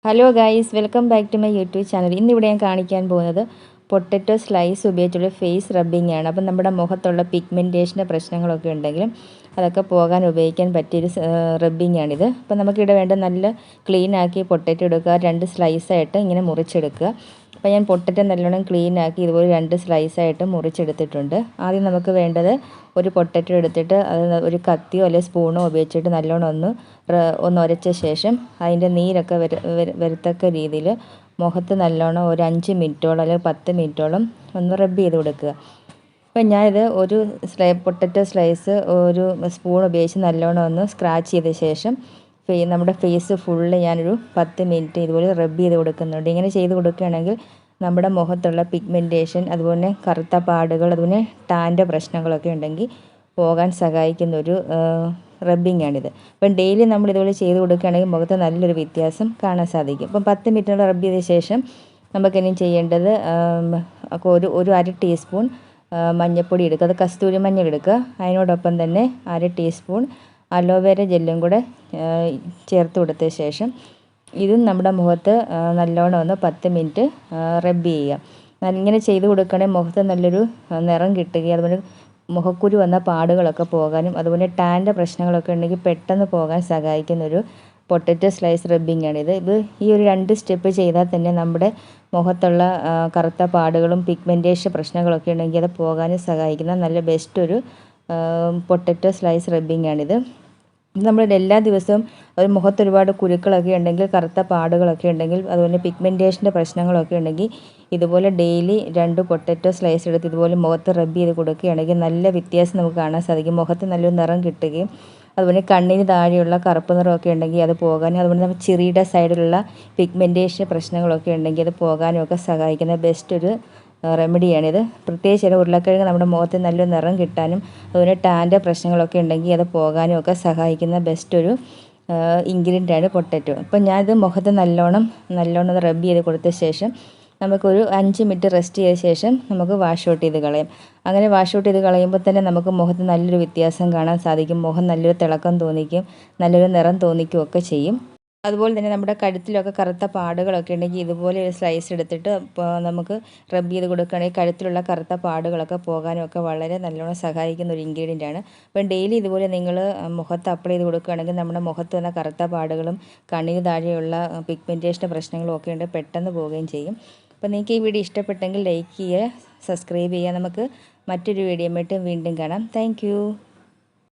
Hello guys, welcome back to my YouTube channel. ഇന്നിവിടെ ഞാൻ കാണിക്കാൻ പോകുന്നത് പൊട്ടറ്റോ സ്ലൈസ് ഉപയോഗിച്ചുള്ള ഫേസ് റബ്ബിംഗ് ആണ്. അപ്പം നമ്മുടെ മുഖത്തുള്ള പിഗ്മെൻറ്റേഷൻ്റെ പ്രശ്നങ്ങളൊക്കെ ഉണ്ടെങ്കിലും അതൊക്കെ പോകാൻ ഉപയോഗിക്കാൻ പറ്റിയൊരു റബ്ബിംഗ് ആണിത്. അപ്പം നമുക്കിവിടെ വേണ്ട നല്ല ക്ലീൻ ആക്കി പൊട്ടറ്റോ എടുക്കുക, 2 സ്ലൈസായിട്ട് ഇങ്ങനെ മുറിച്ചെടുക്കുക. അപ്പോൾ ഞാൻ പൊട്ടറ്റോ നല്ലോണം ക്ലീൻ ആക്കി ഇതുപോലെ 2 സ്ലൈസായിട്ട് മുറിച്ചെടുത്തിട്ടുണ്ട്. ആദ്യം നമുക്ക് വേണ്ടത് ഒരു പൊട്ടറ്റോ എടുത്തിട്ട് അത് ഒരു കത്തിയോ അല്ലെങ്കിൽ സ്പൂണോ ഉപയോഗിച്ചിട്ട് നല്ലോണം ഒന്ന് ഉരച്ച ശേഷം അതിൻ്റെ നീരൊക്കെ വരത്തക്ക രീതിയിൽ മുഖത്ത് നല്ലോണം ഒരു 5 മിനിറ്റോളം അല്ലെങ്കിൽ 10 മിനിറ്റോളം ഒന്ന് റബ്ബ് ചെയ്ത് കൊടുക്കുക. അപ്പം ഞാനിത് ഒരു പൊട്ടറ്റോ സ്ലൈസ് ഒരു സ്പൂൺ ഉപയോഗിച്ച് നല്ലോണം ഒന്ന് സ്ക്രാച്ച് ചെയ്ത ശേഷം നമ്മുടെ ഫേസ് ഫുള്ള് ഞാനൊരു 10 മിനിറ്റ് ഇതുപോലെ റബ്ബ് ചെയ്ത് കൊടുക്കുന്നുണ്ട്. ഇങ്ങനെ ചെയ്ത് കൊടുക്കുകയാണെങ്കിൽ നമ്മുടെ മുഖത്തുള്ള പിഗ്മെൻറ്റേഷൻ, അതുപോലെ കറുത്ത പാടുകൾ, അതുപോലെ ടാൻ്റെ പ്രശ്നങ്ങളൊക്കെ ഉണ്ടെങ്കിൽ പോകാൻ സഹായിക്കുന്ന ഒരു റബ്ബിംഗ് ആണിത്. അപ്പം ഡെയിലി നമ്മൾ ഇതുപോലെ ചെയ്ത് കൊടുക്കുകയാണെങ്കിൽ മുഖത്ത് നല്ലൊരു വ്യത്യാസം കാണാൻ സാധിക്കും. അപ്പം 10 മിനിറ്റ് റബ്ബ് ചെയ്ത ശേഷം നമുക്കിനി ചെയ്യേണ്ടത് ഒരു അര ടീസ്പൂൺ മഞ്ഞൾപ്പൊടി എടുക്കുക, അത് കസ്തൂരി മഞ്ഞൾ എടുക്കുക. അതിനോടൊപ്പം തന്നെ അര ടീസ്പൂൺ അലോവേര ജെല്ലും കൂടെ ചേർത്ത് കൊടുത്ത ശേഷം ഇതും നമ്മുടെ മുഖത്ത് നല്ലോണം ഒന്ന് 10 മിനിറ്റ് റബ്ബ് ചെയ്യുക. ഇങ്ങനെ ചെയ്ത് കൊടുക്കുകയാണെങ്കിൽ മുഖത്ത് നല്ലൊരു നിറം കിട്ടുകയും അതുപോലെ മുഖക്കുരു വന്ന പാടുകളൊക്കെ പോകാനും അതുപോലെ ടാൻ്റെ പ്രശ്നങ്ങളൊക്കെ ഉണ്ടെങ്കിൽ പെട്ടെന്ന് പോകാൻ സഹായിക്കുന്നൊരു പൊട്ടറ്റോ സ്ലൈസ് റബ്ബിംഗ് ആണിത്. ഈ ഒരു 2 സ്റ്റെപ്പ് ചെയ്താൽ തന്നെ നമ്മുടെ മുഖത്തുള്ള കറുത്ത പാടുകളും പിഗ്മെൻറ്റേഷൻ പ്രശ്നങ്ങളൊക്കെ ഉണ്ടെങ്കിൽ അത് പോകാനും സഹായിക്കുന്ന നല്ല ബെസ്റ്റ് ഒരു പൊട്ടറ്റോ സ്ലൈസ് റബ്ബിംഗ് ആണിത്. നമ്മൾ എല്ലാ ദിവസവും ഒരു മുഖത്ത് ഒരുപാട് കുരുക്കളൊക്കെ ഉണ്ടെങ്കിൽ, കറുത്ത പാടുകളൊക്കെ ഉണ്ടെങ്കിൽ, അതുപോലെ പിഗ്മെൻറ്റേഷൻ്റെ പ്രശ്നങ്ങളൊക്കെ ഉണ്ടെങ്കിൽ ഇതുപോലെ ഡെയിലി 2 പൊട്ടറ്റോ സ്ലൈസ് എടുത്ത് ഇതുപോലെ മുഖത്ത് റബ്ബ് ചെയ്ത് കൊടുക്കുകയാണെങ്കിൽ നല്ല വ്യത്യാസം നമുക്ക് കാണാൻ സാധിക്കും. മുഖത്ത് നല്ലൊരു നിറം കിട്ടുകയും അതുപോലെ കണ്ണിന് താഴെയുള്ള കറുപ്പ് നിറമൊക്കെ ഉണ്ടെങ്കിൽ അത് പോകാനും, അതുപോലെ നമ്മുടെ ചിറിയുടെ സൈഡിലുള്ള പിഗ്മെൻറ്റേഷൻ പ്രശ്നങ്ങളൊക്കെ ഉണ്ടെങ്കിൽ അത് പോകാനും ഒക്കെ സഹായിക്കുന്ന ബെസ്റ്റ് ഒരു റെമഡിയാണിത്. പ്രത്യേകിച്ച് ചില ഉരുളക്കിഴങ്ങ് നമ്മുടെ മുഖത്ത് നല്ലൊരു നിറം കിട്ടാനും അതുപോലെ ടാൻ്റെ പ്രശ്നങ്ങളൊക്കെ ഉണ്ടെങ്കിൽ അത് പോകാനും ഒക്കെ സഹായിക്കുന്ന ബെസ്റ്റ് ഒരു ഇൻഗ്രീഡിയൻ്റാണ് പൊട്ടറ്റോ. അപ്പം ഞാനിത് മുഖത്ത് നല്ലോണം റബ്ബ് ചെയ്ത് കൊടുത്ത ശേഷം നമുക്കൊരു 5 മിനിറ്റ് റെസ്റ്റ് ചെയ്ത ശേഷം നമുക്ക് വാഷ് ഔട്ട് ചെയ്ത് കളയാം. അങ്ങനെ വാഷ് ഔട്ട് ചെയ്ത് കളയുമ്പോൾ തന്നെ നമുക്ക് മുഖത്ത് നല്ലൊരു വ്യത്യാസം കാണാൻ സാധിക്കും. മുഖം നല്ലൊരു തിളക്കം തോന്നിക്കും, നല്ലൊരു നിറം തോന്നിക്കും ഒക്കെ ചെയ്യും. അതുപോലെ തന്നെ നമ്മുടെ കഴുത്തിലൊക്കെ കറുത്ത പാടുകളൊക്കെ ഉണ്ടെങ്കിൽ ഇതുപോലെ ഒരു സ്ലൈസ് എടുത്തിട്ട് നമുക്ക് റബ്ബ് ചെയ്ത് കൊടുക്കുകയാണെങ്കിൽ കഴുത്തിലുള്ള കറുത്ത പാടുകളൊക്കെ പോകാനും ഒക്കെ വളരെ നല്ലോണം സഹായിക്കുന്ന ഒരു ഇൻഗ്രീഡിയൻ്റ് ആണ്. അപ്പം ഡെയിലി ഇതുപോലെ നിങ്ങൾ മുഖത്ത് അപ്ലൈ ചെയ്ത് കൊടുക്കുകയാണെങ്കിൽ നമ്മുടെ മുഖത്ത് വന്ന കറുത്ത പാടുകളും കണ്ണിന് താഴെയുള്ള പിഗ്മെൻറ്റേഷൻ്റെ പ്രശ്നങ്ങളും ഒക്കെ ഉണ്ട് പെട്ടെന്ന് പോവുകയും ചെയ്യും. അപ്പോൾ നിങ്ങൾക്ക് ഈ വീഡിയോ ഇഷ്ടപ്പെട്ടെങ്കിൽ ലൈക്ക് ചെയ്യുക, സബ്സ്ക്രൈബ് ചെയ്യുക. നമുക്ക് മറ്റൊരു വീഡിയോ ആയിട്ട് വീണ്ടും കാണാം. താങ്ക്